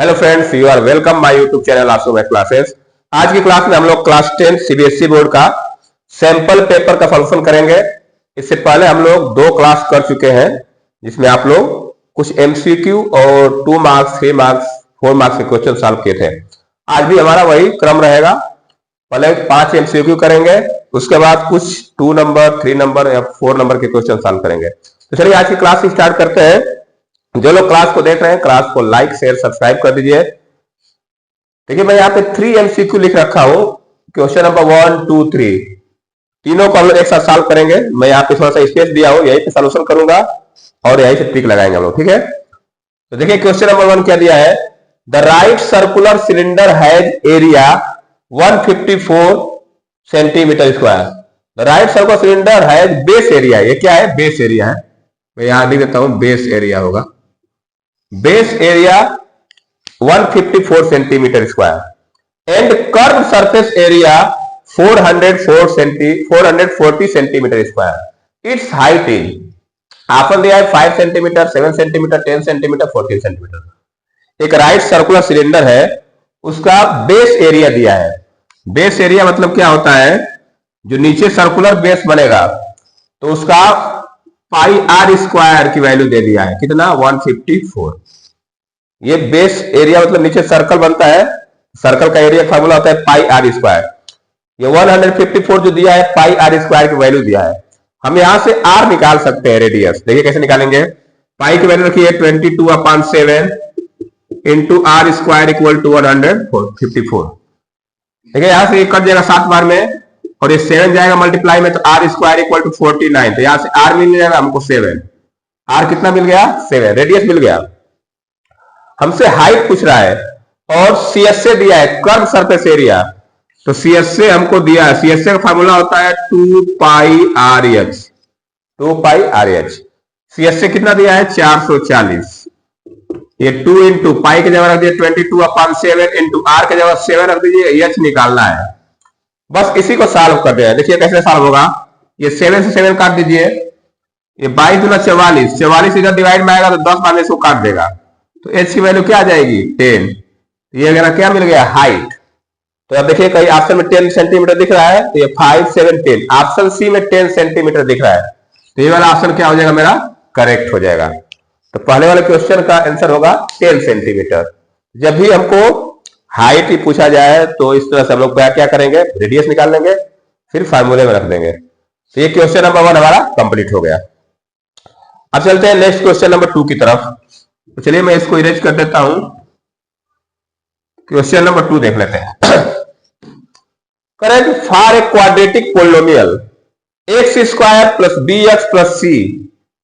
Hello friends, you are welcome my YouTube channel आसो math classes. आज की class में हम लोग क्लास 10 सीबीएसई बोर्ड का सैंपल पेपर का सॉल्यूशन करेंगे। इससे पहले हम लोग 2 क्लास कर चुके हैं जिसमें आप लोग कुछ एमसीक्यू और 2 मार्क्स 3 मार्क्स 4 मार्क्स के क्वेश्चन सॉल्व किए थे। आज भी हमारा वही क्रम रहेगा। पहले 5 एमसीक्यू करेंगे, उसके बाद कुछ 2 नंबर 3 नंबर या 4 नंबर के क्वेश्चन सॉल्व करेंगे। तो चलिए आज की क्लास स्टार्ट करते हैं। जो लोग क्लास को देख रहे हैं, क्लास को लाइक शेयर सब्सक्राइब कर दीजिए। देखिए मैं यहाँ पे 3 एमसीक्यू लिख रखा हूं। क्वेश्चन नंबर 1 2 3 तीनों को हम लोग एक साथ सॉल्व करेंगे। मैं यहाँ पे थोड़ा सा स्पेस दिया हूं, यहीं पे सॉल्यूशन करूंगा और यहीं से ट्रिक लगाएंगे हम लोग, ठीक है। तो देखिए क्वेश्चन नंबर 1 क्या दिया है। The right circular cylinder has area 154 centimetre square. The right circular cylinder has base area, ये क्या है, बेस एरिया है। मैं यहां लिख देता हूं, बेस एरिया होगा। Base area 154 centimetre square and curve surface area 440 centimetre square. It's height is, option दिया है 5 सेंटीमीटर 7 सेंटीमीटर 10 सेंटीमीटर 14 सेंटीमीटर। एक राइट सर्कुलर सिलेंडर है, उसका बेस एरिया दिया है। बेस एरिया मतलब क्या होता है, जो नीचे सर्कुलर बेस बनेगा तो उसका पाई आर स्क्वायर की वैल्यू दे दिया है। कितना, 154। ये बेस एरिया मतलब नीचे सर्कल बनता है, सर्कल का एरिया फार्मूला होता है पाई आर स्क्वायर। ये 154 जो दिया है, पाई आर स्क्वायर की वैल्यू दिया है। हम यहां से आर निकाल सकते हैं, रेडियस। देखिए कैसे निकालेंगे। पाई की वैल्यू रखिए 22/7 into r square equal to 154। देखिए यहां से कट जाएगा 7 बार में और ये 7 जाएगा मल्टीप्लाई में, तो आर स्क्वायर इक्वल टू 49। तो यहां से आर मिल जाएगा हमको 7। आर कितना मिल गया, 7। रेडियस मिल गया। हमसे हाइट पूछ रहा है और सीएसए दिया है, कर्व सरफेस एरिया। तो सीएसए हमको दिया है, सीएसए का फार्मूला होता है 2 पाई आर एच। 2 पाई आर एच। सीएसए कितना दिया है, 440। ये 2 इंटू पाई की जगह रख दिए 22/7 इंटू आर की जगह 7 रख दीजिए, एच निकालना है। बस इसी को सॉल्व कर दिया। देखिए कैसे सॉल्व होगा। ये 7 से 7 काट दीजिए, ये 22 दूना 44, 44 इधर डिवाइड में आएगा तो 10 बार में इसको काट देगा, तो एच की वैल्यू क्या आ जाएगी, 10। ये अगर क्या मिल गया, हाइट। तो अब देखिए कहीं ऑप्शन में 10 सेंटीमीटर दिख रहा है, तो ये 5 7 10। ऑप्शन सी में 10 सेंटीमीटर दिख रहा है, तो ये वाला ऑप्शन क्या हो जाएगा, मेरा करेक्ट हो जाएगा। तो पहले वाले क्वेश्चन का आंसर होगा 10 सेंटीमीटर। जब भी हमको हाइट ही पूछा जाए तो इस तरह से हम लोग क्या करेंगे, रेडियस निकाल लेंगे, फिर फार्मूले में रख देंगे। तो ये क्वेश्चन नंबर 1 हमारा कंप्लीट हो गया। अब चलते हैं नेक्स्ट क्वेश्चन नंबर 2 की तरफ। तो चलिए मैं इसको इरेज कर देता हूं। क्वेश्चन नंबर 2 देख लेते हैं। Correct for a quadratic polynomial x square plus b x plus c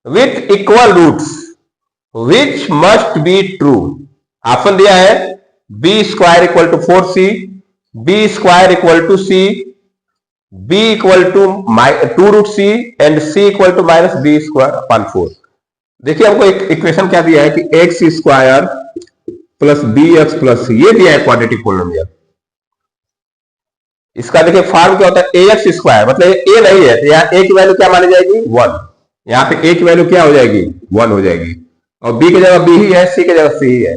with equal roots which must be true. Option दिया है b square equal to 4c, b square equal to c, b equal to 2√c and c equal to minus B square upon 4। देखिए हमको एक equation क्या दिया है कि x square plus b x plus c, ये दिया है क्वाड्रेटिक पोलिनोमियल। इसका देखिए फॉर्म क्या होता है, ए एक्स स्क्वायर, मतलब ए नहीं है तो यहाँ ए की वैल्यू क्या मानी जाएगी, 1। यहाँ पे ए की वैल्यू क्या हो जाएगी, 1 हो जाएगी। और बी की जगह बी ही है, सी की जगह सी ही है।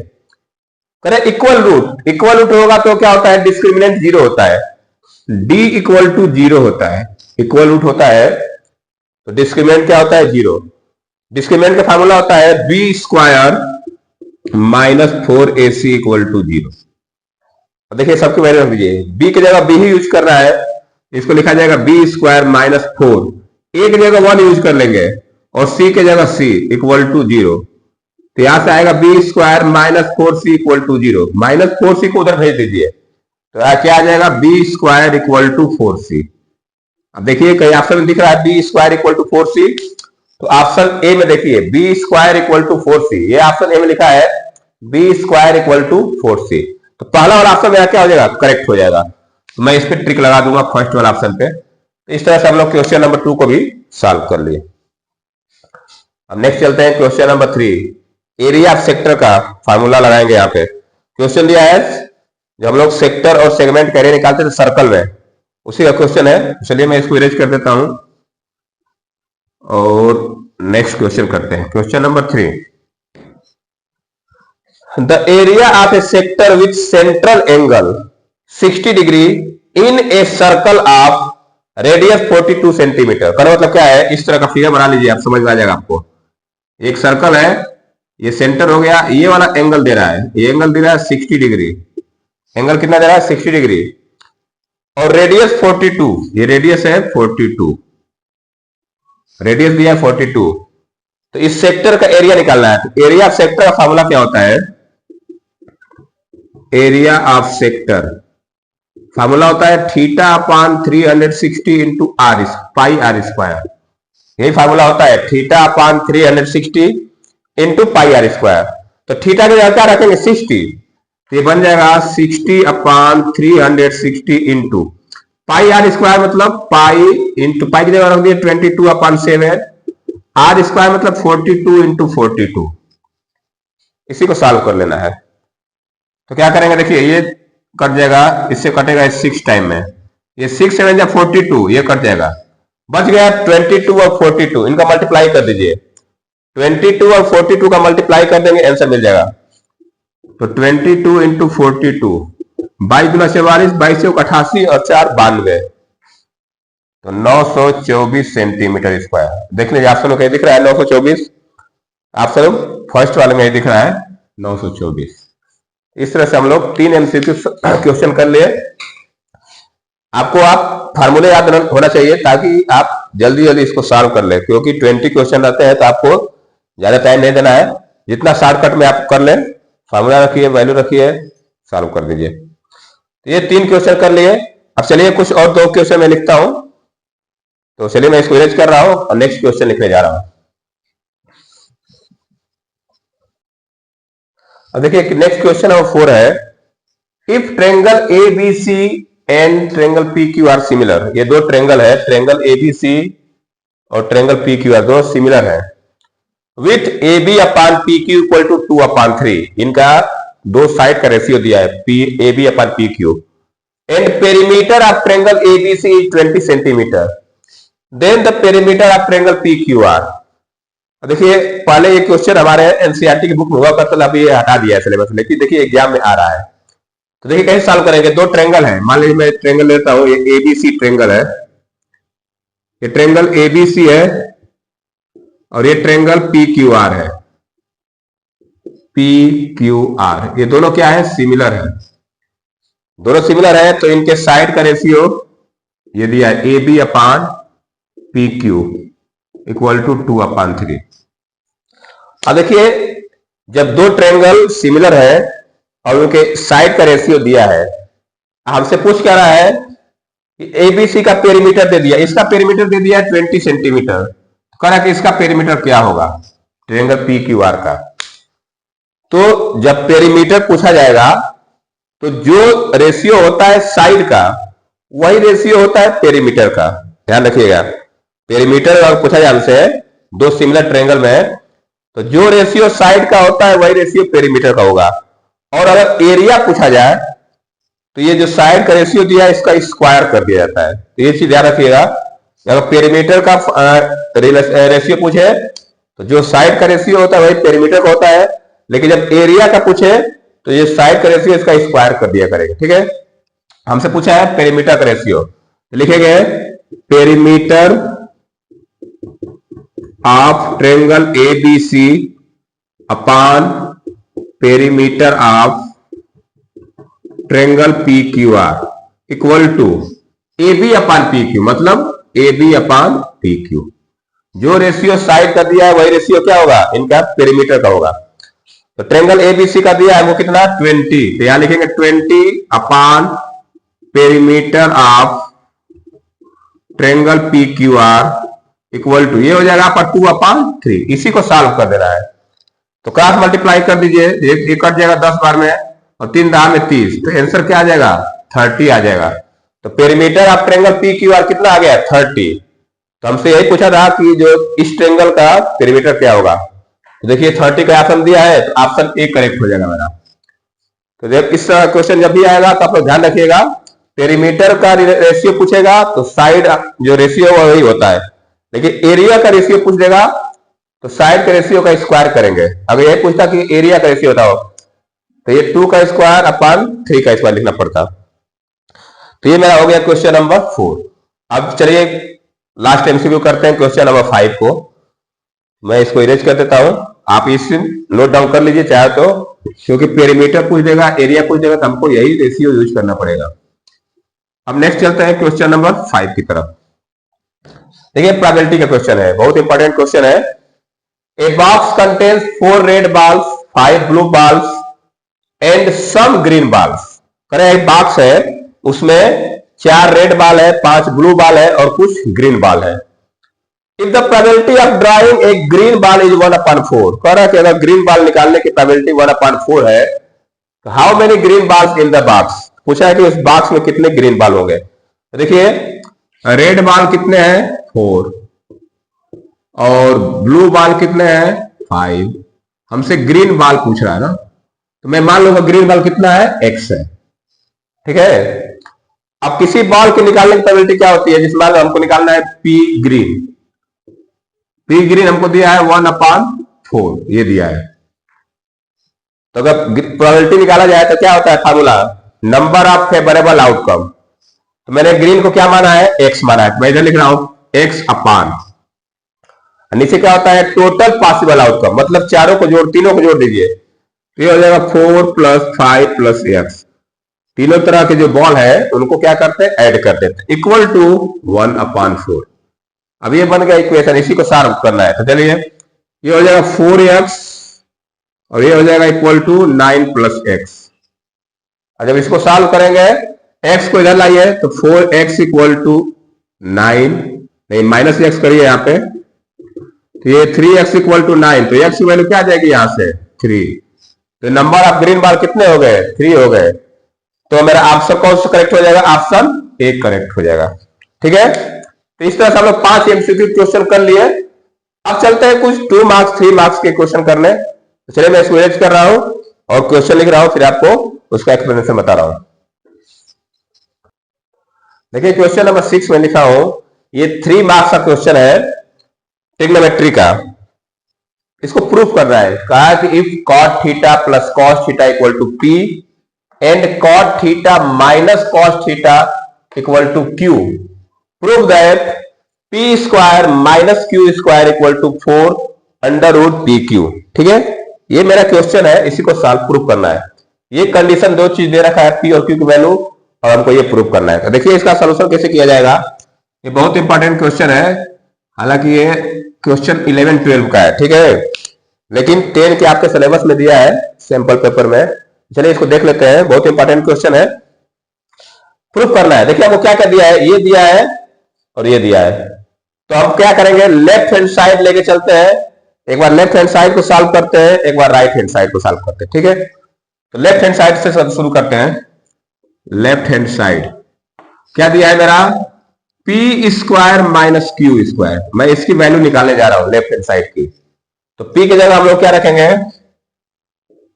करें इक्वल रूट, इक्वल रूट होगा तो क्या होता है, डिस्क्रिमिनेंट 0 होता है, डी इक्वल टू 0 होता है। इक्वल रूट होता है तो डिस्क्रिमिनेंट क्या होता है, 0। डिस्क्रिमिनेंट का फार्मूला होता है b square minus 4ac equal to 0। देखिए सबकी वैल्यू रख दीजिए, बी की जगह बी ही यूज कर रहा है, इसको लिखा जाएगा बी स्क्वायर माइनस 4। ए की जगह 1 यूज कर लेंगे और सी की जगह सी इक्वल टू 0। तो यहां से आएगा b square minus 4c equal to 0। Minus 4c को उधर भेज दीजिए तो क्या आ जाएगा, B square equal to 4c। अब देखिए कई ऑप्शन में दिख रहा है b square equal to 4c, तो ऑप्शन ए में देखिए B square equal to 4c, ये ऑप्शन ए में लिखा है b square equal to 4c। तो पहला वाला ऑप्शन मेरा क्या हो जाएगा, करेक्ट हो जाएगा। तो मैं इस पर ट्रिक लगा दूंगा फर्स्ट वाला ऑप्शन पे। तो इस तरह से हम लोग क्वेश्चन नंबर 2 को भी सॉल्व कर लिए। अब नेक्स्ट चलते हैं question number 3। Area of sector का फार्मूला लगाएंगे। यहाँ पे क्वेश्चन दिया है, जब हम लोग सेक्टर और सेगमेंट का एरिया निकालते थे सर्कल में, उसी का क्वेश्चन है। चलिए मैं इसको इरेज कर देता हूं और नेक्स्ट क्वेश्चन करते हैं। Question number 3, the area of A sector with central angle 60 degree in a circle of radius 42 centimetre. कहने मतलब क्या है, इस तरह का फिगर बना लीजिए, आप समझ में आ जाएगा आपको। एक सर्कल है, ये सेंटर हो गया, ये वाला एंगल दे रहा है, ये एंगल दे रहा है 60 डिग्री। एंगल कितना दे रहा है? 60 डिग्री। और रेडियस 42, ये रेडियस है 42, रेडियस दिया है 42। तो इस सेक्टर का एरिया निकालना है। तो एरिया ऑफ सेक्टर का फार्मूला क्या होता है? एरिया ऑफ सेक्टर फार्मूला होता है theta upon 360 into r pi r square. यही फार्मूला होता है, theta upon 360 into pi r square. तो थीटा की जगह क्या रखेंगे? 60। तो ये बन जाएगा 60 अपान 360 इंटू पाई आर स्क्वायर, मतलब पाई इंटू पाई की जगह रख दिए 22 अपान 7, आर स्क्वायर मतलब 42 इंटू 42। इसी को सॉल्व कर लेना है। तो क्या करेंगे, देखिए ये कट जाएगा, इससे कटेगा 6 टाइम में, ये 6 7 या 42, ये कट जाएगा, बच गया 22 और 42। इनका मल्टीप्लाई कर दीजिए, 22 और 42 का मल्टीप्लाई कर देंगे, आंसर मिल जाएगा। तो 22 इंटू 42, 22 दूना 44, 22 से 88 और 4 92, तो 924 सेंटीमीटर स्क्वायर। देख लीजिए ऑप्शन में कहीं दिख रहा है 924, ऑप्शन फर्स्ट वाले में दिख रहा है 924। इस तरह से हम लोग 3 एमसीक्यू क्वेश्चन कर लिए। आपको आप फार्मूले याद होना चाहिए ताकि आप जल्दी जल्दी इसको सॉल्व कर ले, क्योंकि 20 क्वेश्चन रहते हैं तो आपको ज्यादा टाइम नहीं देना है। जितना शॉर्टकट में आप कर लें, फार्मूला रखिए, वैल्यू रखिए, सॉल्व कर दीजिए। तो ये 3 क्वेश्चन कर लिए। अब चलिए कुछ और 2 क्वेश्चन मैं लिखता हूं। तो चलिए मैं इसको इरेज कर रहा हूं और नेक्स्ट क्वेश्चन लिखने जा रहा हूं। अब देखिए नेक्स्ट क्वेश्चन नंबर 4 है, if triangle A B C and triangle P Q R similar. ये 2 ट्रेंगल है, ट्रेंगल ए बी सी और ट्रेंगल पी क्यू आर, दोनों सिमिलर है। With A B upon P Q equal to 2 upon 3, इनका 2 side का ratio दिया है, P A B upon P Q, and perimeter of triangle A B C is 20 centimetre, then the perimeter of triangle P Q are. देखिए पहले ये question हमारे NCERT की book में हुआ करता था, अभी ये हटा दिया है सिलेबस, लेकिन देखिए एग्जाम में आ रहा है। तो देखिए कैसे सॉल्व करेंगे। 2 ट्रेंगल है, मान लीजिए मैं ट्रेंगल लेता हूं, ये एबीसी ट्रेंगल है, ये ट्रेंगल एबीसी है और ये ट्रेंगल पी क्यू आर है, पी क्यू आर। ये दोनों क्या है? सिमिलर है। दोनों सिमिलर है तो इनके साइड का रेशियो ये दिया है, A B upon P Q equal to 2 upon 3। अब देखिए जब 2 ट्रेंगल सिमिलर है और उनके साइड का रेशियो दिया है, हमसे पूछ क्या रहा है कि एबीसी का पेरीमीटर दे दिया, इसका पेरीमीटर दे दिया 20 सेंटीमीटर, तो कह रहा कि इसका पेरीमीटर क्या होगा ट्रेंगल पी क्यू आर का। तो जब पेरीमीटर पूछा जाएगा तो जो रेशियो होता है साइड का वही रेशियो होता है पेरीमीटर का, ध्यान रखिएगा। पेरीमीटर अगर पूछा जाए हमसे 2 सिमिलर ट्रेंगल में, तो जो रेशियो साइड का होता है वही रेशियो पेरीमीटर का होगा। और अगर एरिया पूछा जाए तो ये जो साइड का रेशियो दिया है इसका स्क्वायर कर दिया जाता है। तो ये चीज ध्यान रखिएगा, अगर पेरीमीटर का रेशियो पूछे तो जो साइड का रेशियो होता है वही पेरीमीटर का होता है, लेकिन जब एरिया का पूछे तो ये साइड का रेशियो इसका स्क्वायर कर दिया करेगा। ठीक है, हमसे पूछा है पेरीमीटर का रेशियो, लिखेंगे perimeter of triangle A B C upon perimeter of triangle P Q R equal to A B upon P Q, मतलब A B upon P Q. जो रेशियो साइड का दिया है वही रेशियो क्या होगा, इनका पेरीमीटर का होगा। तो ट्रेंगल एबीसी का दिया है वो कितना 20, तो यहां लिखेंगे 20 upon perimeter of triangle P Q R equal to, ये हो जाएगा आपका 2 अपान 3। इसी को सॉल्व कर देना है। तो क्रॉस मल्टीप्लाई कर दीजिए, एक कट जाएगा 10 बार में और 3 दाम में 30, तो आंसर क्या आ जाएगा 30 आ जाएगा। तो perimeter of triangle P Q are कितना आ गया 30। तो हमसे यही पूछा था कि जो इस ट्रेंगल का पेरीमीटर क्या होगा। तो देखिए 30 का ऑप्शन दिया है तो ऑप्शन ए करेक्ट हो जाएगा मेरा। तो जब इस क्वेश्चन जब भी आएगा तो आप लोग ध्यान रखिएगा, पेरीमीटर का रेशियो पूछेगा तो साइड जो रेशियो वही होता है, लेकिन एरिया का रेशियो पूछ देगा तो साइड के रेशियो का स्क्वायर करेंगे। अगर यही पूछता कि एरिया का रेशियो बताओ तो ये 2 का स्क्वायर अपन 3 का स्क्वायर लिखना पड़ता। तो ये मेरा हो गया क्वेश्चन नंबर 4। अब चलिए लास्ट एमसीक्यू करते हैं क्वेश्चन नंबर 5 को। मैं इसको इरेज कर देता हूं, आप इस नोट डाउन कर लीजिए चाहे तो, क्योंकि पेरीमीटर पूछ देगा, एरिया पूछ देगा, तो हमको यही रेशियो यूज करना पड़ेगा। अब नेक्स्ट चलते हैं क्वेश्चन नंबर 5 की तरफ। देखिए प्रोबेबिलिटी का क्वेश्चन है, बहुत इंपॉर्टेंट क्वेश्चन है। A box contains 4 red balls, 5 blue balls and some green balls. करें एक बॉक्स है, उसमें 4 रेड बॉल है, 5 ब्लू बॉल है और कुछ ग्रीन बॉल है। If the probability of drawing A green ball is 1/4, कह रहा है कि अगर ग्रीन बॉल निकालने की प्रोबेबिलिटी 1/4 है, तो how many green balls in the box, पूछा है कि उस बॉक्स में कितने ग्रीन बॉल होंगे। देखिए रेड बॉल कितने हैं 4 और ब्लू बॉल कितने हैं 5, हमसे ग्रीन बॉल पूछ रहा है ना, तो मैं मान लूंगा ग्रीन बॉल कितना है x है, ठीक है। अब किसी बॉल के निकालने की प्रोबेबिलिटी क्या होती है, जिसमें हमको निकालना है p ग्रीन, p ग्रीन हमको दिया है 1/4 ये दिया है। तो अगर प्रोबेबिलिटी निकाला जाए तो क्या होता है formula, number of favourable outcome. तो मैंने ग्रीन को क्या माना है x माना है, मैं इधर लिख रहा हूं x अपान, नीचे क्या होता है टोटल पॉसिबल आउटकम, मतलब तीनों को जोड़ दीजिए, तो ये हो जाएगा 4 + 5 + x। तीनों तरह के जो बॉल है उनको क्या करते हैं ऐड कर देते हैं, इक्वल टू 1/4। अब ये बन गया इक्वेशन, इसी को सॉल्व करना है। तो चलिए ये हो जाएगा 4x और ये हो जाएगा इक्वल टू 9 + x। और जब इसको सॉल्व करेंगे x को इधर लाइए तो 4x इक्वल टू 9, नहीं माइनस x करिए यहाँ पे, तो ये 3x इक्वल टू 9, तो x की वैल्यू क्या आ जाएगी यहाँ से 3। तो नंबर ऑफ ग्रीन बॉल कितने हो गए 3 हो गए। तो मेरा ऑप्शन कौन सा करेक्ट हो जाएगा, ऑप्शन ए करेक्ट हो जाएगा, ठीक है। तो इस तरह से हम लोग 5 एमसीक्यू क्वेश्चन कर लिए। अब चलते हैं कुछ 2 मार्क्स 3 मार्क्स के क्वेश्चन करने। तो चलिए मैं इसको इरेज कर रहा हूं और क्वेश्चन लिख रहा हूं, फिर आपको उसका एक्सप्लेनेशन बता रहा हूं। देखिए क्वेश्चन नंबर 6 में लिखा हूं, ये 3 मार्क्स का क्वेश्चन है ट्रिग्नोमेट्री का। इसको प्रूफ कर रहा है, कहा कि if cot theta plus cos theta equal to p and cot theta minus cos theta equal to q, prove that p square minus q square equal to 4√pq। ठीक है, ये मेरा क्वेश्चन है, इसी को सॉल्व प्रूफ करना है। ये कंडीशन 2 चीज दे रखा है, p और q की वैल्यू, और हमको ये प्रूफ करना है। तो देखिए इसका सोल्यूशन कैसे किया जाएगा। ये बहुत इंपॉर्टेंट क्वेश्चन है, हालांकि ये क्वेश्चन 11-12 का है, ठीक है, लेकिन 10 के आपके सिलेबस में दिया है सैंपल पेपर में। चलिए इसको देख लेते हैं, बहुत इंपॉर्टेंट क्वेश्चन है, प्रूफ करना है। देखिए आपको क्या क्या दिया है, ये दिया है और ये दिया है। तो हम क्या करेंगे, लेफ्ट हैंड साइड लेके चलते हैं, एक बार लेफ्ट हैंड साइड को सॉल्व करते हैं, एक बार राइट हैंड साइड को सॉल्व करते हैं, ठीक है। तो लेफ्ट हैंड साइड से शुरू करते हैं। लेफ्ट हैंड साइड क्या दिया है मेरा, p square minus Q square. मैं इसकी वैल्यू निकालने जा रहा हूं लेफ्ट हैंड साइड की। तो p की जगह हम लोग क्या रखेंगे,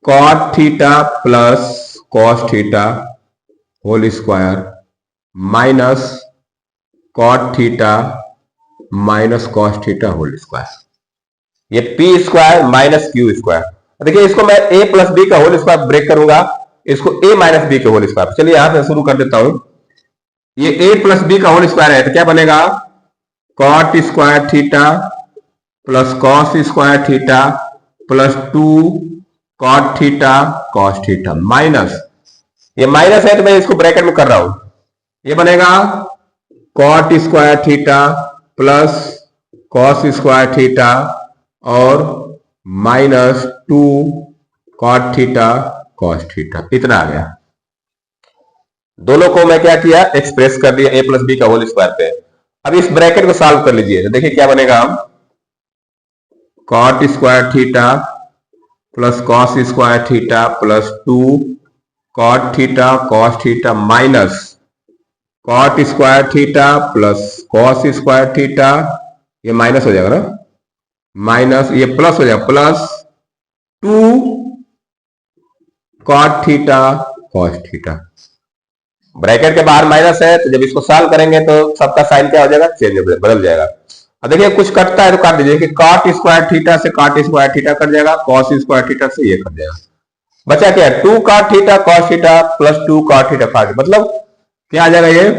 cot theta plus cos theta whole square minus cot theta minus cos theta whole square. ये p square minus Q square. देखिए इसको मैं a प्लस बी का होल स्क्वायर ब्रेक करूंगा, इसको a माइनस बी का होल स्क्वायर। चलिए यहां से शुरू कर देता हूं। ये a प्लस बी का होल स्क्वायर है, तो क्या बनेगा, cot square theta plus cos square theta plus 2 cot theta cos theta minus, ये माइनस है तो मैं इसको ब्रैकेट में कर रहा हूं, ये बनेगा cot square theta plus cos square theta और minus 2 cot theta cos theta, इतना आ गया। दोनों को मैं क्या किया, एक्सप्रेस कर दिया a प्लस बी का होल स्क्वायर पे। अब इस ब्रैकेट को सॉल्व कर लीजिए, तो देखिए क्या बनेगा, cot square theta plus cos square theta plus 2 cot theta cos theta minus cot square theta plus cos square theta, ये माइनस हो जाएगा ना, माइनस ये प्लस हो जाएगा, plus 2 cot theta cos theta. Bracket के बाहर माइनस है, तो जब इसको सॉल्व करेंगे तो सबका साइन क्या हो जाएगा, चेंज बदल जाएगा। अब देखिए कुछ कटता है तो काट दीजिए कि cot स्क्वायर थीटा से cot स्क्वायर थीटा कट जाएगा, cos स्क्वायर थीटा से ये कट जाएगा। बचा क्या है, 2 cot theta cos theta plus 2 cot theta cos, मतलब क्या आ जाएगा ये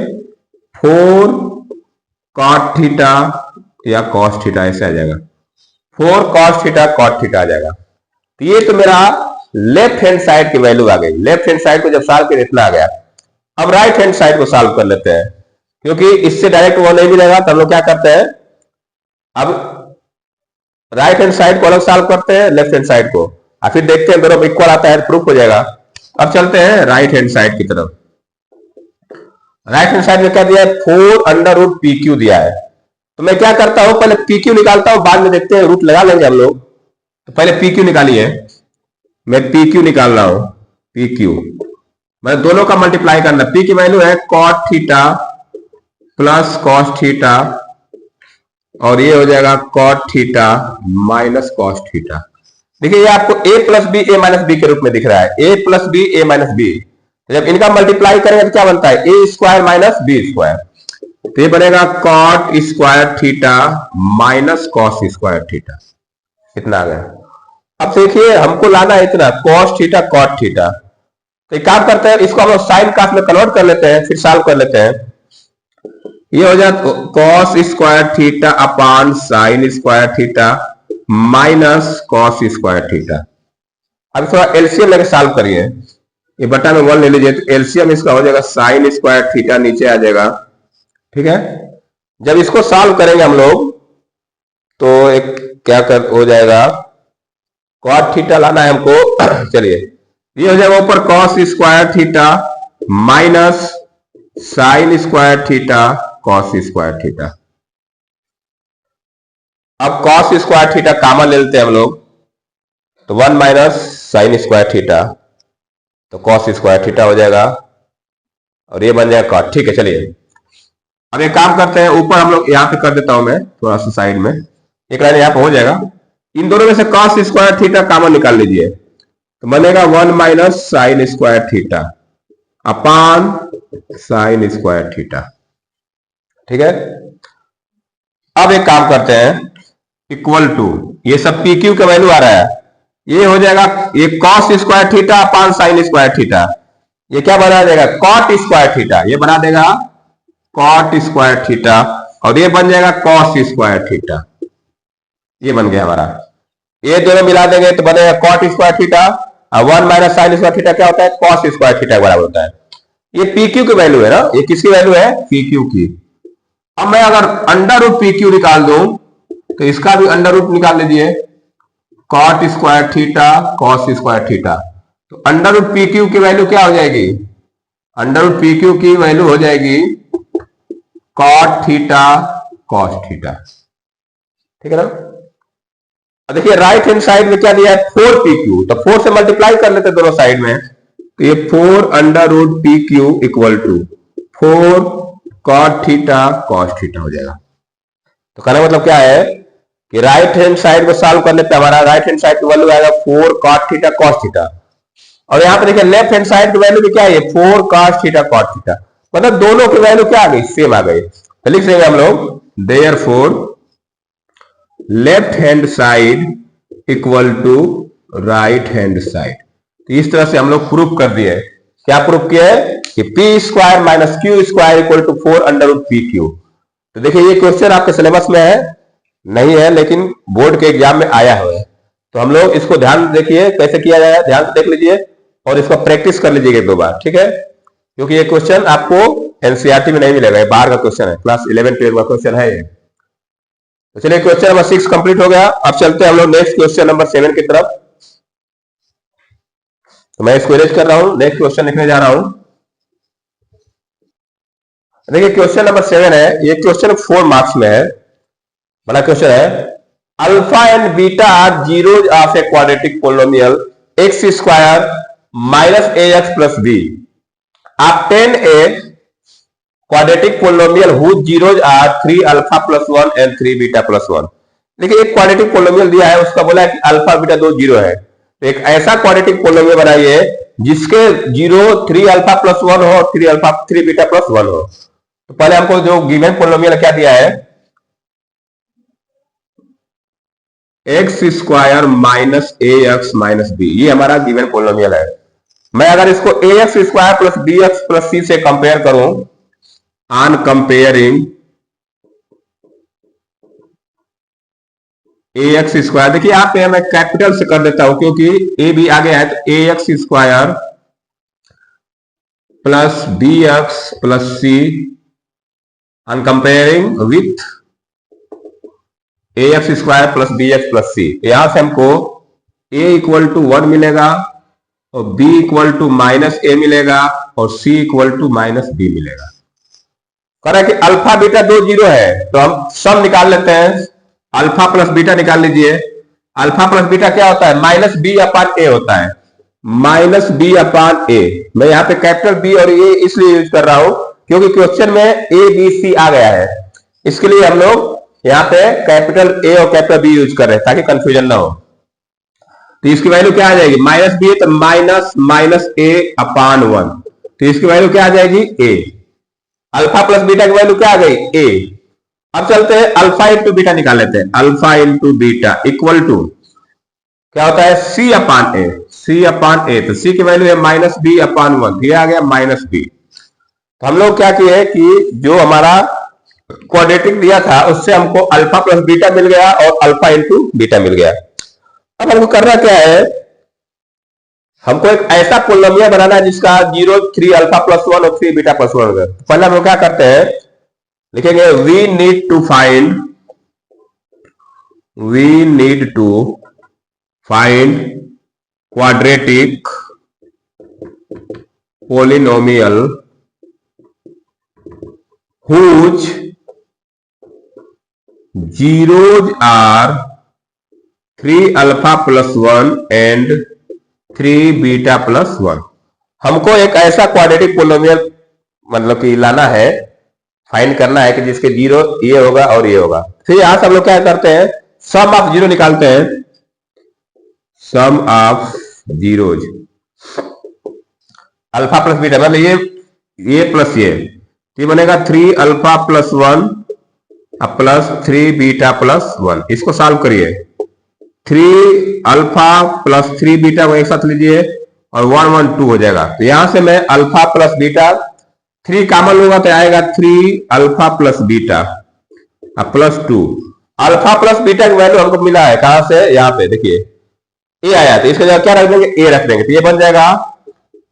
4 cot थीटा या cos थीटा, ऐसे आ जाएगा 4 cos थीटा cot थीटा आ जाएगा। तो ये तो मेरा लेफ्ट हैंड साइड की वैल्यू आ गई। लेफ्ट हैंड साइड को जब सॉल्व किया इतना आ गया। अब राइट हैंड साइड को सॉल्व कर लेते हैं, क्योंकि इससे डायरेक्ट वो नहीं मिलेगा, तो हम लोग क्या करते हैं, अब राइट हैंड साइड को अलग सॉल्व करते हैं, लेफ्ट हैंड साइड को, और फिर देखते हैं दोनों इक्वल आता है, प्रूफ हो जाएगा। अब चलते हैं राइट हैंड साइड की तरफ। राइट हैंड साइड में क्या दिया है, 4 अंडर रूट पी क्यू दिया है। तो मैं क्या करता हूं, पहले पी क्यू निकालता हूं, बाद में देखते हैं, रूट लगा लेंगे हम लोग। तो पहले पी क्यू निकालिए, मैं पी क्यू निकाल रहा हूं। पी क्यू मैं दोनों का मल्टीप्लाई करना। पी की वैल्यू है cot theta plus cos theta, और ये हो जाएगा cot theta minus cos theta. देखिए ये आपको a plus B A minus B के रूप में दिख रहा है, a plus B A minus B. जब इनका मल्टीप्लाई करेंगे तो क्या बनता है, A square minus B square, तो ये बनेगा cot square theta minus cos square theta. इतना आ गया। अब देखिए हमको लाना है इतना, कॉस थीटा कॉट थीटा। तो एक काम करते हैं, इसको हम लोग साइन कास में कन्वर्ट कर लेते हैं, फिर सॉल्व कर लेते हैं। ये हो जाता cos square theta upon sine square theta minus cos square theta. अब थोड़ा एलसीएम लेके सॉल्व करिए, ये बटा में 1 ले लीजिए, तो एलसीएम इसका हो जाएगा साइन स्क्वायर थीटा, नीचे आ जाएगा, ठीक है। जब इसको सॉल्व करेंगे हम लोग तो एक क्या कर हो जाएगा, कॉट थीटा लाना है हमको। चलिए ये हो जाएगा ऊपर cos square theta minus sine square theta cos square theta. अब कॉस स्क्वायर थीटा कॉमन ले लेते हैं हम लोग, तो 1 माइनस साइन स्क्वायर थीटा, तो कॉस स्क्वायर थीटा हो जाएगा, और ये बन जाएगा कॉट। ठीक है, चलिए अब एक काम करते हैं, ऊपर हम लोग यहां पे कर देता हूं मैं थोड़ा सा साइड में, एक लाइन यहां पे हो जाएगा। इन दोनों में से कॉस स्क्वायर थीटा कॉमन निकाल लीजिए, तो बनेगा 1 minus sine square theta upon sine square theta. ठीक है, अब एक काम करते हैं, इक्वल टू, ये सब पी क्यू का वैल्यू आ रहा है, ये हो जाएगा ये cos square theta upon sine square theta, ये क्या बना देगा कॉट स्क्वायर थीटा, ये बना देगा कॉट स्क्वायर थीटा, और ये बन जाएगा कॉस स्क्वायर थीटा। ये बन गया हमारा, ये दोनों मिला देंगे तो बनेगा कॉट स्क्वायर थीटा, और 1 माइनस साइन स्क्वायर थीटा क्या होता है, कॉस स्क्वायर थीटा बराबर होता है। ये पी क्यू की वैल्यू है ना, ये किसकी वैल्यू है, पी क्यू की। अब मैं अगर अंडर रूट पी क्यू निकाल दूं तो इसका भी अंडर रूट निकाल लीजिए, cot square theta cos square theta, तो अंडर रूट पी क्यू की वैल्यू क्या हो जाएगी, अंडर रूट पी क्यू की वैल्यू हो जाएगी कॉट थीटा कॉस थीटा। ठीक है ना। अब देखिए राइट हैंड साइड में क्या दिया है 4 पी क्यू, तो 4 से मल्टीप्लाई कर लेते दोनों साइड में, तो ये 4 under root P Q equal to 4 cot theta cos theta हो जाएगा। तो कहने का मतलब क्या है कि राइट हैंड साइड को सॉल्व करने पे हमारा राइट हैंड साइड की वैल्यू आएगा 4 कॉट थीटा कॉस थीटा, और यहां पे देखिए लेफ्ट हैंड साइड की वैल्यू भी क्या है 4 कॉस थीटा कॉस थीटा, मतलब दोनों की वैल्यू क्या आ गई, सेम आ गई। तो लिख देंगे हम लोग therefore left hand side equal to right hand side. तो इस तरह से हम लोग प्रूफ कर दिए। क्या प्रूफ किया है कि P square minus Q square equal to 4 under root P Q. तो देखिए ये क्वेश्चन आपके सिलेबस में है नहीं है, लेकिन बोर्ड के एग्जाम में आया हुआ है, तो हम लोग इसको ध्यान देखिए कैसे किया जाए, ध्यान से देख लीजिए और इसको प्रैक्टिस कर लीजिएगा 2 बार, ठीक है। क्योंकि ये क्वेश्चन आपको एनसीईआरटी में नहीं मिलेगा, ये बाहर का क्वेश्चन है, क्लास 11 12 का क्वेश्चन है ये। तो चलिए क्वेश्चन नंबर 6 कंप्लीट हो गया। अब चलते हैं हम लोग नेक्स्ट क्वेश्चन नंबर 7 की तरफ। तो मैं इसको इरेज कर रहा हूं, नेक्स्ट क्वेश्चन लिखने जा रहा हूं। देखिए क्वेश्चन नंबर 7 है, ये क्वेश्चन 4 मार्क्स में है, बड़ा क्वेश्चन है। Alpha and beta are zeros of a quadratic polynomial x square minus a x plus b. Obtain a quadratic polynomial whose zeros are 3 alpha plus 1 and 3 beta plus 1। देखिए एक quadratic polynomial दिया है, उसका बोला है कि alpha beta 2 zero है, तो एक ऐसा क्वाड्रेटिक पोलिनोमियल बनाइए जिसके 0 3 अल्फा प्लस 1 हो और 3 बीटा प्लस 1 हो। तो पहले हमको जो गिवन पोलिनोमियल क्या दिया है, x square minus a x minus b, ये हमारा गिवन पोलिनोमियल है। मैं अगर इसको a x square plus b x plus c से कंपेयर करूं, on comparing a x square, देखिए यहाँ पे मैं कैपिटल से कर देता हूं क्योंकि ए भी आ गया है, तो a x square plus b x plus c on comparing with a x square plus b x plus c. यहां से हमको a इक्वल टू 1 मिलेगा और b equal to minus a मिलेगा और c equal to minus b मिलेगा। कह रहा है कि अल्फा बीटा दो जीरो है, तो हम सब निकाल लेते हैं। अल्फा प्लस बीटा निकाल लीजिए। अल्फा प्लस बीटा क्या होता है? माइनस बी अपान ए होता है, माइनस बी अपान ए। मैं यहाँ पे कैपिटल बी और ए इसलिए यूज कर रहा हूं क्योंकि क्वेश्चन में ए बी सी आ गया है, इसके लिए हम लोग यहाँ पे कैपिटल ए और कैपिटल बी यूज कर रहे हैं ताकि कंफ्यूजन ना हो। तो इसकी वैल्यू क्या आ जाएगी? माइनस बी है तो माइनस माइनस ए अपान 1, तो इसकी वैल्यू क्या आ जाएगी? ए। अल्फा प्लस बीटा की वैल्यू क्या आ गई? ए। अब चलते हैं अल्फा इंटू बीटा निकाल लेते हैं। Alpha into beta equal to क्या होता है? सी अपान ए, सी अपान ए। तो सी की वैल्यू है माइनस बी अपान 1, ये आ गया माइनस बी। तो हम लोग क्या किए कि जो हमारा क्वाड्रेटिक दिया था उससे हमको अल्फा प्लस बीटा मिल गया और अल्फा इंटू बीटा मिल गया। अब हमको करना क्या है? हमको एक ऐसा पोलिनोमियल बनाना है जिसका 0 3 अल्फा प्लस 1 और 3 बीटा प्लस 1 होगा। पहले हम लोग क्या करते हैं, लिखेंगे we need to find quadratic polynomial whose zeros are 3 alpha plus 1 and 3 beta plus 1। हमको एक ऐसा क्वाड्रेटिक पोलिनोमियल मतलब कि लाना है, फाइंड करना है कि जिसके जीरो ये होगा और ये होगा। फिर यहां से हम लोग क्या करते हैं? सम ऑफ जीरो निकालते हैं, sum of zeros. Alpha plus beta मतलब ये प्लस ये बनेगा 3 alpha plus 1 plus 3 beta plus 1। इसको सॉल्व करिए। 3 अल्फा प्लस 3 बीटा को एक साथ लीजिए और 1 1 2 हो जाएगा। तो यहां से मैं अल्फा प्लस बीटा 3 कॉमन होगा तो आएगा 3 alpha plus beta plus 2। Alpha plus beta की वैल्यू हमको मिला है कहां से? यहाँ पे देखिए ए आया, तो इसका जगह क्या रख देंगे? ए रख देंगे, तो ये बन जाएगा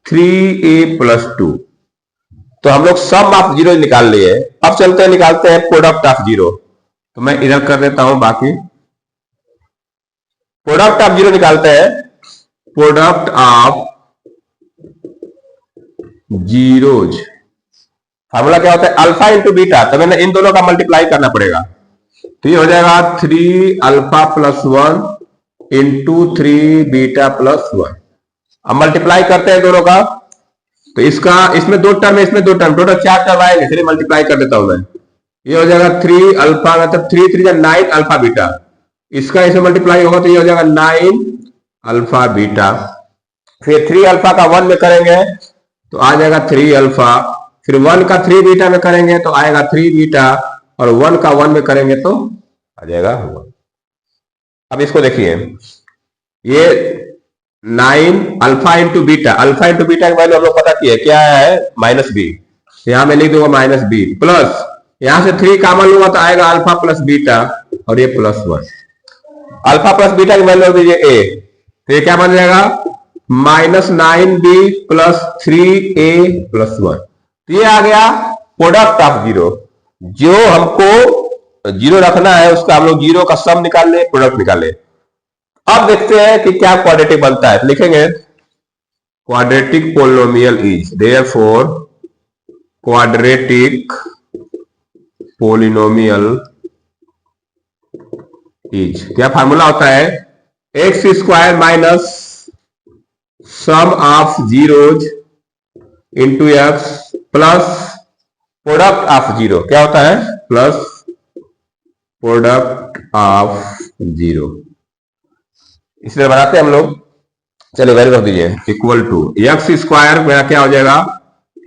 3a प्लस 2। तो हम लोग सम ऑफ जीरो निकाल लिए। अब चलते हैं निकालते हैं प्रोडक्ट ऑफ जीरो। तो मैं इधर कर देता हूं, बाकी प्रोडक्ट ऑफ जीरो निकालते हैं। प्रोडक्ट ऑफ जीरोज फार्मूला क्या होता है? अल्फा इंटू बीटा, तो मैंने इन दोनों का मल्टीप्लाई करना पड़ेगा। तो ये हो जाएगा 3 alpha plus 1 into 3 beta plus 1। अब मल्टीप्लाई करते हैं दोनों का, तो इसका इसमें 2 टर्म है, इसमें 2 टर्म, टोटल 4 टर्म आएंगे। चलिए मल्टीप्लाई कर देता हूं मैं। ये हो जाएगा 3 अल्फा मतलब 3 3 9 अल्फा बीटा, इसका इसमें मल्टीप्लाई होगा तो ये हो जाएगा 9 अल्फा बीटा। फिर 3 अल्फा का 1 में करेंगे तो आ जाएगा 3 अल्फा, फिर 1 का 3 बीटा में करेंगे तो आएगा 3 बीटा, और 1 का 1 में करेंगे तो आ जाएगा 1। अब इसको देखिए, ये 9 alpha into beta, alpha into beta की वैल्यू हम लोग पता किया क्या है? Minus b. यहां मैं लिख दूंगा माइनस बी, प्लस यहां से 3 कॉमन लूंगा तो आएगा अल्फा प्लस बीटा और ये प्लस 1। अल्फा प्लस बीटा की वैल्यू दीजिए ए, तो ये क्या बन जाएगा? Minus 9b plus 3a plus 1। तो ये आ गया प्रोडक्ट ऑफ जीरो। जो हमको जीरो रखना है उसका हम लोग जीरो का सम निकाल ले, प्रोडक्ट निकाल ले। अब देखते हैं कि क्या क्वाड्रेटिक बनता है। लिखेंगे quadratic polynomial is, therefore quadratic polynomial is, क्या फार्मूला होता है? X square minus sum of zeros into x plus product of zero. क्या होता है? Plus product of zero. इसलिए बनाते हैं हम लोग। चलिए वैल्यू रख दीजिए, इक्वल टू एक्स स्क्वायर मेरा क्या हो जाएगा?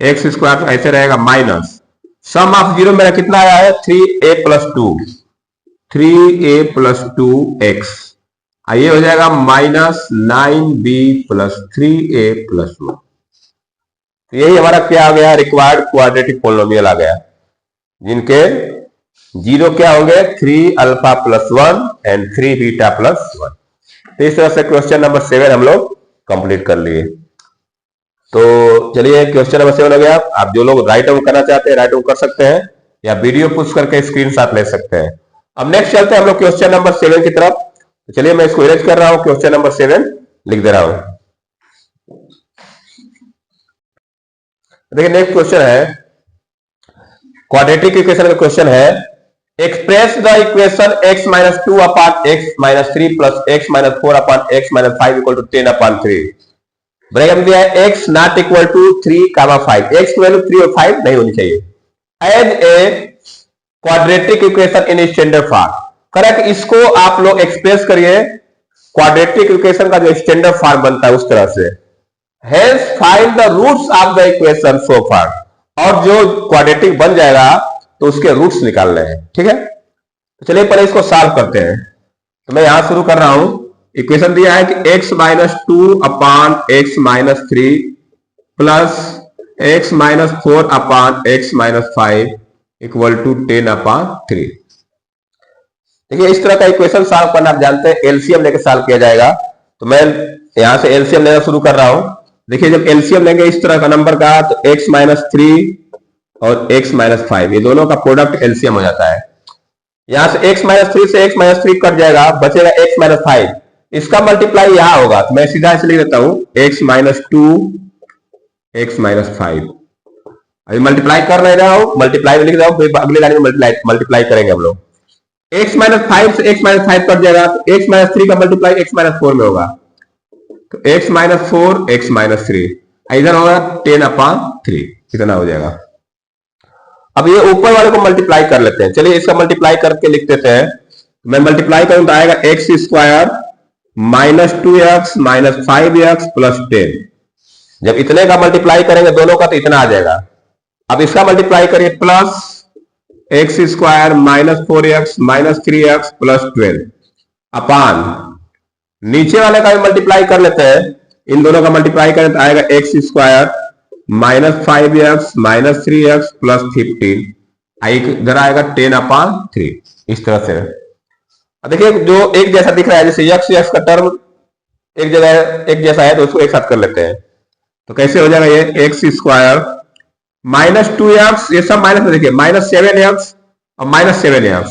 एक्स स्क्वायर तो ऐसे रहेगा माइनस सम ऑफ जीरो मेरा कितना आया है? 3a plus 2, 3a plus 2 x. ये हो जाएगा -9b+3a+1। तो यही हमारा क्या आ गया, रिक्वायर्ड क्वाड्रेटिक पोलिनोमियल आ गया, जिनके जीरो क्या होंगे, 3α+1 एंड 3β+1। तो इस तरह से क्वेश्चन नंबर 7 हम लोग कंप्लीट कर लिए। तो चलिए क्वेश्चन नंबर 7 हो गया। आप जो लोग राइट डाउन करना चाहते हैं राइट डाउन कर सकते हैं, या वीडियो पुश करके स्क्रीनशॉट ले सकते हैं। अब नेक्स्ट चलते हैं हम लोग क्वेश्चन नंबर 7 की तरफ। तो चलिए मैं इसको इरेज कर रहा हूं, क्वेश्चन नंबर 7 लिख दे रहा हूं। देखिए नेक्स्ट क्वेश्चन है, क्वाड्रेटिक इक्वेशन का क्वेश्चन है। Express the equation x-2/x-3 + x-4/x-5 = 10/3। Bracket में दिया है x not equal to 3, 5। x की वैल्यू 3 और 5 नहीं होनी चाहिए। As a quadratic equation in standard form. Correct, इसको आप लोग एक्सप्रेस करिए क्वाड्रेटिक इक्वेशन का जो स्टैंडर्ड फॉर्म बनता है उस तरह से। Hence find the roots of the equation so far। और जो क्वाड्रेटिक बन जाएगा तो उसके रूट्स निकालने हैं, ठीक है। तो चलिए पहले इसको सॉल्व करते हैं। तो मैं यहां शुरू कर रहा हूं। इक्वेशन दिया है कि x-2/x-3 प्लस x-4/x-5 = 10/3। देखिए इस तरह का इक्वेशन सॉल्व करना आप जानते हैं, एलसीएम लेके सॉल्व किया जाएगा। तो मैं यहां से एलसीएम लेना शुरू कर रहा हूं। देखिए जब एलसीएम लेंगे इस तरह का नंबर का, तो x-3 और x-5 ये दोनों का प्रोडक्ट एलसीएम हो जाता है। यहां से x-3 से x-3 कट जाएगा, बचेगा x-5। इसका मल्टीप्लाई यहां होगा, तो मैं सीधा इसे लिख देता हूं x-2 x-5। अभी मल्टीप्लाई कर नहीं रहा हूं, मल्टीप्लाई में लिख रहा हूं, अगले लाइन में मल्टीप्लाई करेंगे हम लोग। x-5 से x-5 कट जाएगा, तो x-3 का मल्टीप्लाई x-4 में होगा, तो x-4 x-3 इधर होगा 10/3, कितना हो जाएगा। अब ये ऊपर वाले को मल्टीप्लाई कर लेते हैं। चलिए इसका मल्टीप्लाई करके लिख देते हैं। मैं मल्टीप्लाई करूं तो आएगा x² -2x -5x + 10। जब इतने का मल्टीप्लाई करेंगे दोनों का तो इतना आ जाएगा। अब इसका मल्टीप्लाई करिए, प्लस x² -4x -3x + 12 अपान नीचे वाले का भी मल्टीप्लाई कर लेते हैं। इन दोनों का मल्टीप्लाई करें तो आएगा x² -5x -3x + 15, इधर आएगा 10/3, इस तरह से। देखिए जो एक जैसा दिख रहा है, जैसे x का टर्म एक जगह एक जैसा है, तो उसको एक साथ कर लेते हैं। तो कैसे हो जाएगा ये x² -2x, ये सब माइनस में देखिए, -7x और -7x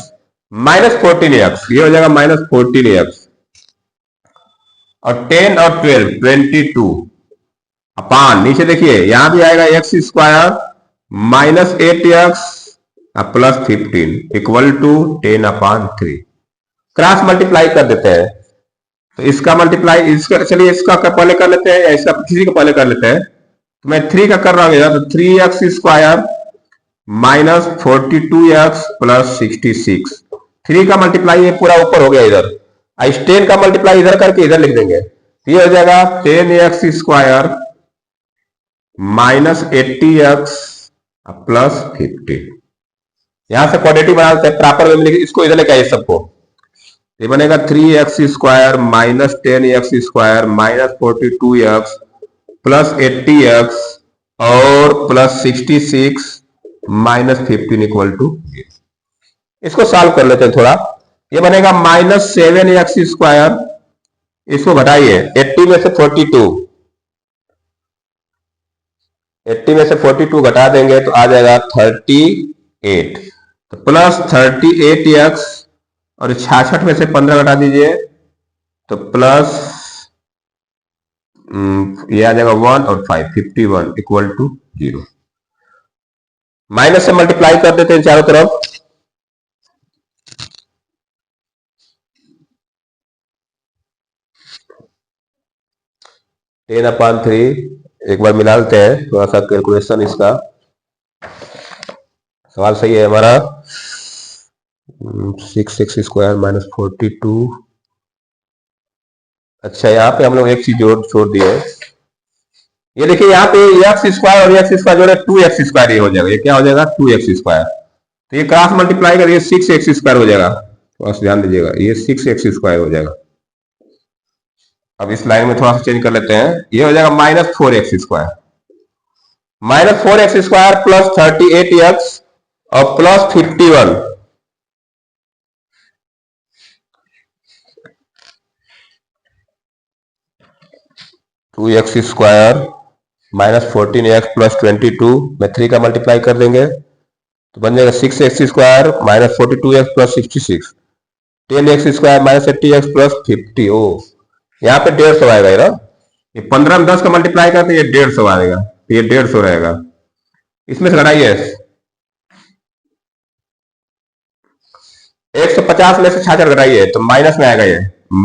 -14x, ये हो जाएगा -14x, और 10 और 12 22 अपान नीचे देखिए यहां भी आएगा x² -8x + 15 = 10/3। क्रॉस मल्टीप्लाई कर देते हैं। तो इसका मल्टीप्लाई इसका, चलिए इसका पहले कर लेते हैं, या इसका किसी का पहले कर लेते हैं। तो मैं 3 का कर रहा हूं, तो 3x² -42x + 66। 3 का मल्टीप्लाई ये पूरा ऊपर हो गया, इधर 10 का मल्टीप्लाई इधर करके इधर लिख देंगे, ये हो जाएगा 10x² -80x + 50। यहां से क्वाड्रेटिक बनाते हैं, प्रॉपर वे में लिखिए, इसको इधर लेके आइए सबको। ये बनेगा 3x² -10x² -42x + 80x और +66 -15 = 0। इसको सॉल्व कर लेते हैं थोड़ा। ये बनेगा -7x², इसको घटाइए, 80 में से 42 घटा देंगे तो आ जाएगा 38, तो +38x, और 66 में से 15 घटा दीजिए तो प्लस ये आ जाएगा 1 और 5, 51 = 0। माइनस से मल्टीप्लाई कर देते हैं चारों तरफ। (10/3) एक बार मिला लेते हैं, थोड़ा सा कैलकुलेशन इसका। सवाल सही है हमारा। 6x² -42। अच्छा यहाँ पे हम लोग एक चीज छोड़ दिए, ये देखिए यहाँ पे x² और x² जोड़े 2x² ये हो जाएगा, ये क्या हो जाएगा 2x²। तो ये क्रॉस मल्टीप्लाई करिए 6x² हो जाएगा, बस ध्यान दीजिएगा, ये 6x² हो जाएगा। अब इस लाइन में थोड़ा सा चेंज कर लेते हैं, ये हो जाएगा -4x², -4x² प्लस 38x और प्लस 51, (2x² -14x प्लस 22) में 3 का मल्टीप्लाई कर देंगे तो बन जाएगा 6x² -42x plus 66, 10x² -80x plus 50। ओ यहाँ पे 150 आएगा ना, ये 15 में 10 का मल्टीप्लाई करते ये 150 आएगा, तो ये 150 रहेगा। इसमें से घटाइए 150 में से 66 घटाइए तो माइनस में आएगा, ये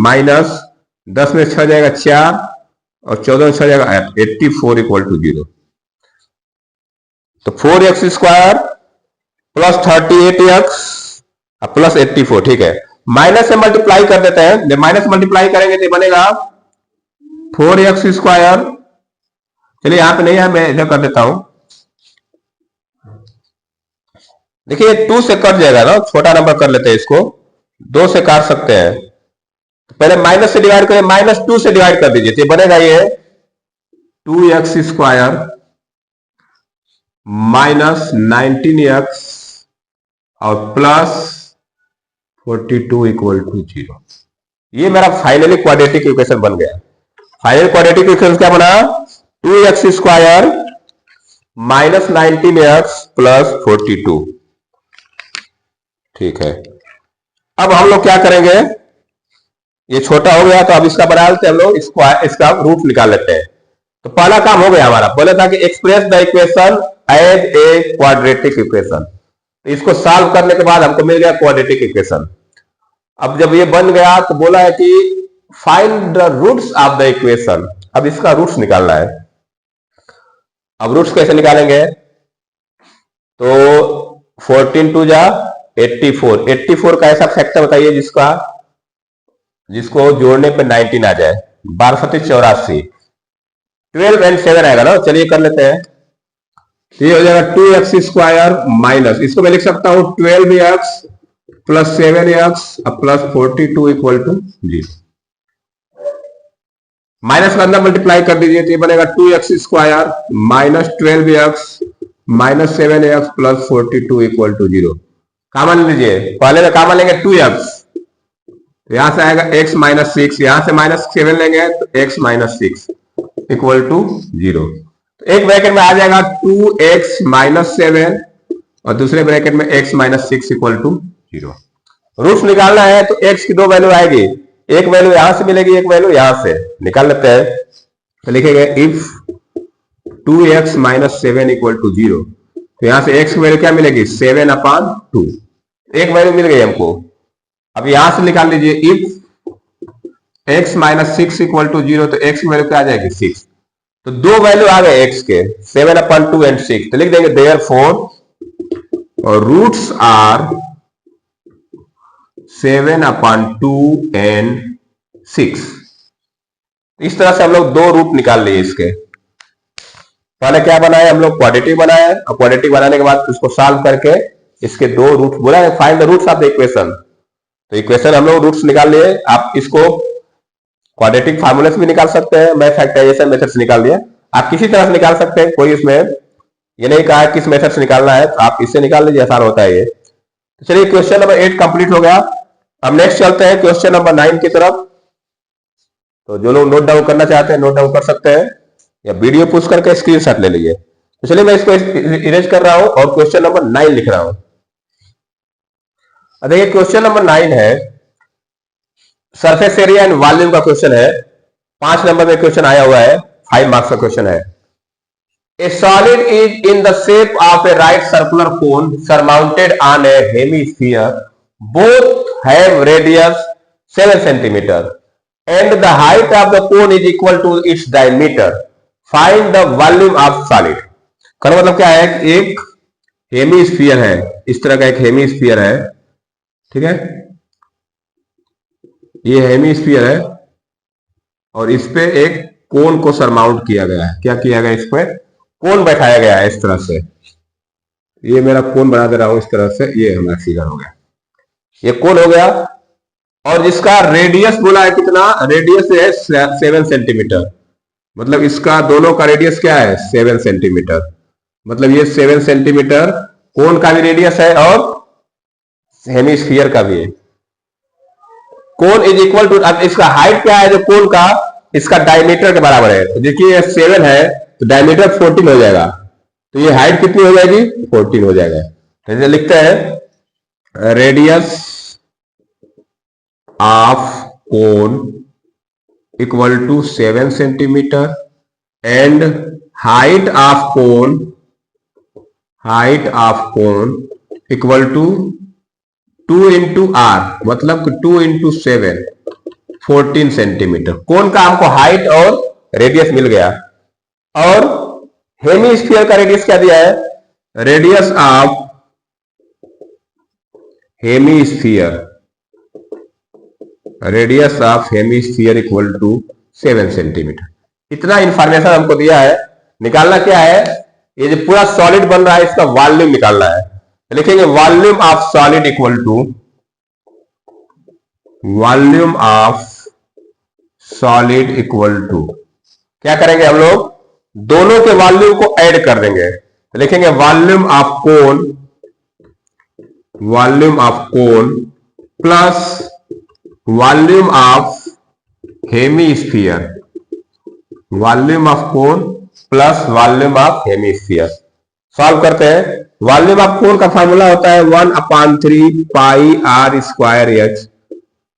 -10 में 6 जाएगा 4 और 14 में 6 जाएगा 84 = 0। तो 4x² प्लस 38x प्लस 84, ठीक है। माइनस से मल्टीप्लाई कर देते हैं, जब माइनस मल्टीप्लाई करेंगे तो बनेगा 4x², चलिए यहां पे नहीं है, मैं इधर कर देता हूं। देखिए 2 से कट जाएगा ना, छोटा नंबर कर लेते हैं इसको, 2 से काट सकते हैं। तो पहले माइनस से डिवाइड करें, -2 से डिवाइड कर दीजिए तो बनेगा ये 2x² -19x और प्लस 42 = 0। ये मेरा फाइनली क्वाड्रेटिक इक्वेशन बन गया। फाइनल क्वाड्रेटिक इक्वेशन क्या बना? 2x² -19x प्लस 42, ठीक है। अब हम लोग क्या करेंगे, ये छोटा हो गया तो अब इसका बना लेते हैं हम लोग, इसका रूट निकाल लेते हैं। तो पहला काम हो गया हमारा, बोला था कि express the equation as a quadratic equation. तो इसको सॉल्व करने के बाद हमको मिल गया क्वाड्रेटिक इक्वेशन। अब जब ये बन गया तो बोला है कि find the roots of the equation. अब इसका रूट्स निकालना है। अब रूट्स कैसे निकालेंगे? तो 14 2 जा 84, 84 का ऐसा फैक्टर बताइए जिसको जोड़ने पे 19 आ जाए। 12 × 84, 12 and 7 आएगा ना, चलिए कर लेते हैं। तो ये हो जाएगा 2x² माइनस, इसको मैं लिख सकता हूं 12x plus 7x plus 42 = 0। Minus का अंदर मल्टीप्लाई कर दीजिए तो ये बनेगा 2x² minus 12x minus 7x plus 42 = 0। Common लीजिए, पहले में कॉमन लेंगे 2x, तो यहां से आएगा x -6, यहां से -7 लेंगे तो x -6 = 0। तो एक ब्रैकेट में आ जाएगा 2x -7 और दूसरे ब्रैकेट में x -6 = 0। रूट्स निकालना है तो x की 2 वैल्यू आएगी, एक वैल्यू यहां से मिलेगी, एक वैल्यू यहां से, निकाल लेते हैं। तो लिखेंगे इफ 2x -7 = 0, तो यहां से x की वैल्यू क्या मिलेगी? 7/2, एक वैल्यू मिल गई हमको। अब यहां से निकाल लीजिए इफ x -6 = 0, तो x की वैल्यू क्या आ जाएगी? 6। तो 2 वैल्यू आ गए x के, 7/2 and 6, तो लिख देंगे देयरफॉर और रूट्स आर 7/2 and 6। इस तरह से हम लोग 2 रूट निकाल लिए इसके। पहले क्या बनाए हम लोग? क्वाड्रेटिक बनाया, और क्वाड्रेटिक बनाने के बाद उसको सॉल्व करके इसके 2 रूट बोला है, find the roots of the equation. तो इक्वेशन हम लोग रूट्स निकाल लिए। आप इसको क्वाड्रेटिक फार्मूले से भी निकाल सकते हैं, मैं फैक्टराइजेशन मेथड से निकाल दिया, आप किसी तरह से निकाल सकते हैं, कोई इसमें ये नहीं कहा किस मेथड से निकालना है, तो आप इससे निकाल लीजिए, आसान होता है ये। तो चलिए क्वेश्चन नंबर 8 कंप्लीट हो गया। अब नेक्स्ट चलते हैं क्वेश्चन नंबर 9 की तरफ। तो जो लोग नोट डाउन करना चाहते हैं नोट डाउन कर सकते हैं, या वीडियो पुश करके स्क्रीनशॉट ले लीजिए। तो चलिए मैं इसको इरेज कर रहा हूं और क्वेश्चन नंबर 9 लिख रहा हूं। देखिए क्वेश्चन नंबर 9 है, सरफेस एरिया एंड वॉल्यूम का क्वेश्चन है। 5 नंबर में क्वेश्चन आया हुआ है, 5 मार्क्स का क्वेश्चन है। ए solid is in the shape of A right circular cone surmounted on A hemisphere, both have radius 7 centimetre and the height of the cone is equal to its diameter. Find the volume of solid. कहने मतलब क्या है? एक hemisphere है, इस तरह का एक हेमिस्फीयर है, ठीक है, ये हेमिस्फीयर है और इस पे एक कोन को सरमाउंट किया गया है। क्या किया गया? इस पे कोन बैठाया गया है इस तरह से। ये मेरा कोन बना दे रहा हूं इस तरह से, ये हमारा फिगर हो गया, ये कोन हो गया। और जिसका रेडियस बोला है कितना, रेडियस है 7 सेंटीमीटर, मतलब इसका दोनों का रेडियस क्या है 7 सेंटीमीटर, मतलब ये 7 सेंटीमीटर कोन का भी रेडियस है और हेमिस्फीयर का भी है। कोन इज इक्वल टू, इसका हाइट क्या है जो कोन का, इसका डायमीटर के बराबर है। तो देखिए 7 है तो डायमीटर 14 हो जाएगा, तो ये हाइट कितनी हो जाएगी 14 हो जाएगा। तो लिखते हैं radius of cone equal to 7 centimetre and height of cone equal to 2 into r, मतलब 2 इंटू 7 14 सेंटीमीटर। कोन का हमको हाइट और रेडियस मिल गया। और हेमिस्फीयर का रेडियस क्या दिया है, radius of hemisphere equal to 7 centimetre. इतना इंफॉर्मेशन हमको दिया है। निकालना क्या है, ये जो पूरा सॉलिड बन रहा है इसका वॉल्यूम निकालना है। तो लिखेंगे volume of solid equal to क्या करेंगे हम लोग, दोनों के वॉल्यूम को ऐड कर देंगे। तो लिखेंगे volume of cone plus volume of hemisphere, solve करते हैं। वॉल्यूम ऑफ कोन का फॉर्मूला होता है 1/3 pi r square h.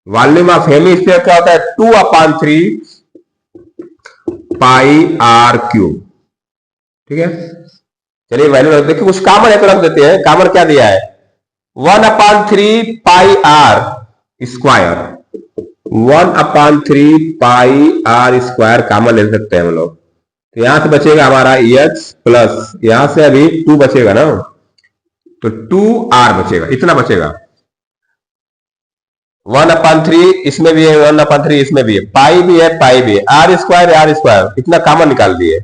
Volume of hemisphere क्या होता है 2/3 पाई आर क्यूब। ठीक है, चलिए वैल्यू देखिए, कुछ कॉमन है तो रख देते हैं। कॉमन क्या दिया है 1/3 pi r square, 1/3 pi r square common ले सकते हैं हम लोग। तो यहां से बचेगा हमारा एच प्लस यहां से अभी 2 बचेगा ना, तो 2r बचेगा, इतना बचेगा। 1/3 इसमें भी है, 1/3 इसमें भी है, पाई भी है, आर स्क्वायर इतना कॉमन निकाल दिए।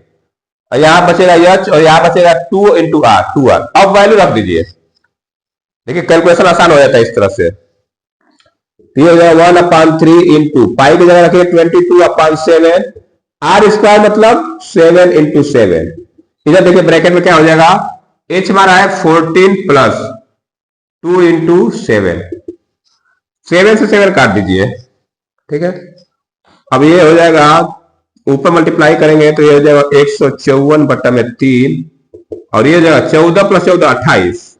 और यहां बचेगा एच और यहां बचेगा 2 इंटू आर, 2r। अब वैल्यू रख दीजिए, देखिए कैलकुलेशन आसान हो जाता है इस तरह से। ये हो जाएगा 1/3 इंटू पाई की जगह रखिए 22/7, आर स्क्वायर मतलब 7 इंटू 7। इधर देखिए ब्रैकेट में क्या हो जाएगा, एच हमारा है 14 प्लस 2 इंटू 7, 7 से 7 काट दीजिए। ठीक है, अब ये हो जाएगा, ऊपर मल्टीप्लाई करेंगे तो ये हो जाएगा 154/3 और ये हो जाएगा 14 + 14 28।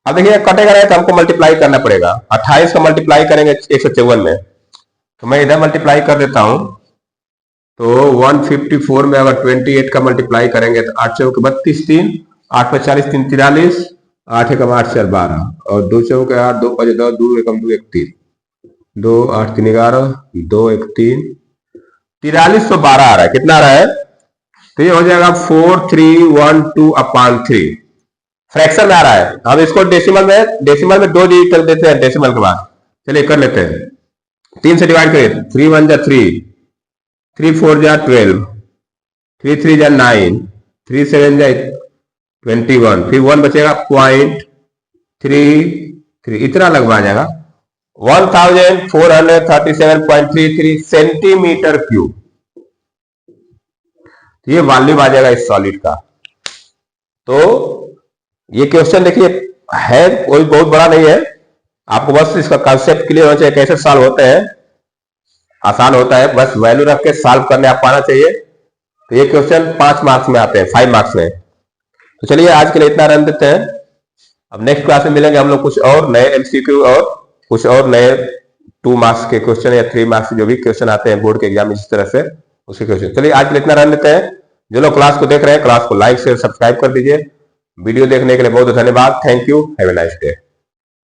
अब देखिए कटेगा नहीं तो हमको मल्टीप्लाई करना पड़ेगा। 28 का मल्टीप्लाई करेंगे 154 में, तो मैं इधर मल्टीप्लाई कर देता हूं। तो 154 में अगर 28 का मल्टीप्लाई करेंगे तो 8 चौके 32, 3 8 × 40 3 43, 8 × 8 4 12 और 2 चौके 8 2 × 10 2 1 2 1 3 2 8 3 11 2 1 3 4312 आ रहा है। कितना आ रहा है, तो ये हो जाएगा 4312/3 फ्रैक्शन में आ रहा है। हम इसको डेसिमल में 2 डिजिट कर देते हैं डेसिमल के बाद। चलिए कर लेते हैं, 3 से डिवाइड करिए, 3 1 जा 3, 3 4 जा 12, 3 3 जा 9, 3 7 जा 21, फिर 1 बचेगा 0.33, इतना लगभग आ जाएगा 1437.33 सेंटीमीटर क्यूब। ये वॉल्यूम आ जाएगा इस सॉलिड का। तो ये क्वेश्चन देखिए है कोई बहुत बड़ा नहीं है, आपको बस इसका कंसेप्ट क्लियर होना चाहिए, कैसे सॉल्व होते हैं। आसान होता है, बस वैल्यू रख के सॉल्व करने आप पाना चाहिए। तो ये क्वेश्चन 5 मार्क्स में आते हैं, 5 मार्क्स में। तो चलिए आज के लिए इतना रन देते हैं। अब नेक्स्ट क्लास में मिलेंगे हम लोग कुछ और नए एमसीक्यू और कुछ और नए 2 मार्क्स के क्वेश्चन या 3 मार्क्स जो भी क्वेश्चन आते हैं बोर्ड के एग्जाम इस तरह से उसके क्वेश्चन। चलिए आज के लिए इतना रन देते हैं। जो लोग क्लास को देख रहे हैं क्लास को लाइक शेयर सब्सक्राइब कर दीजिए। वीडियो देखने के लिए बहुत धन्यवाद। Thank you, have a nice day.